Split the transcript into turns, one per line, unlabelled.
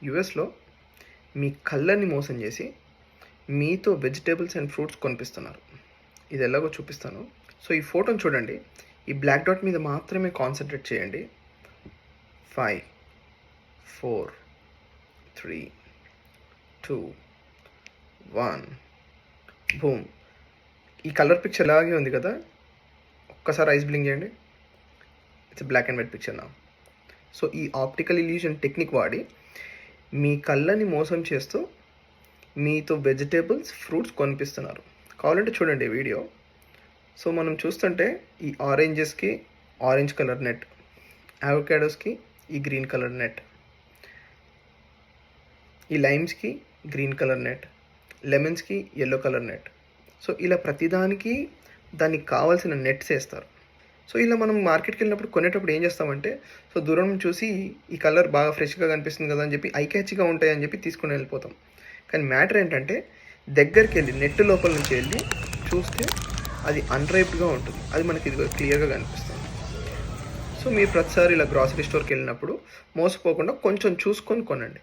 యుఎస్లో మీ కళ్ళని మోసం చేసి మీతో వెజిటేబుల్స్ అండ్ ఫ్రూట్స్ కొనిపిస్తున్నారు. ఇది ఎలాగో చూపిస్తాను. సో ఈ ఫోటోని చూడండి. ఈ బ్లాక్ డాట్ మీద మాత్రమే కాన్సన్ట్రేట్ చేయండి. 5 4 3 2 1 బూమ్. ఈ కలర్ పిక్చర్ అలాగే ఉంది కదా, ఒక్కసారి ఐస్ బ్లింక్ చేయండి. It's black and white picture నా. సో ఈ ఆప్టికల్ ఇల్యూషన్ టెక్నిక్ వాడి మీ కళ్ళని మోసం చేస్తూ మీతో వెజిటేబుల్స్ ఫ్రూట్స్ కొనిపిస్తున్నారు. కావాలంటే చూడండి వీడియో. సో మనం చూస్తుంటే ఈ ఆరెంజెస్కి ఆరెంజ్ కలర్ నెట్, అవకాడోస్కి ఈ గ్రీన్ కలర్ నెట్, ఈ లైమ్స్కి గ్రీన్ కలర్ నెట్, లెమన్స్కి ఎల్లో కలర్ నెట్. సో ఇలా ప్రతిదానికి దానికి కావాల్సిన నెట్స్ వేస్తారు. సో ఇలా మనం మార్కెట్కి వెళ్ళినప్పుడు కొనేటప్పుడు ఏం చేస్తామంటే, సో దూరం చూసి ఈ కలర్ బాగా ఫ్రెష్గా కనిపిస్తుంది కదా అని చెప్పి ఐ క్యాచ్గా ఉంటాయని చెప్పి తీసుకుని వెళ్ళిపోతాం. కానీ మ్యాటర్ ఏంటంటే దగ్గరికి వెళ్ళి నెట్ లోపల నుంచి వెళ్ళి చూస్తే అది అన్రైప్డ్గా ఉంటుంది. అది మనకి ఇది క్లియర్గా కనిపిస్తుంది. సో మీరు ప్రతిసారి ఇలా గ్రాసరీ స్టోర్కి వెళ్ళినప్పుడు మోసపోకుండా కొంచెం చూసుకొని కొనండి.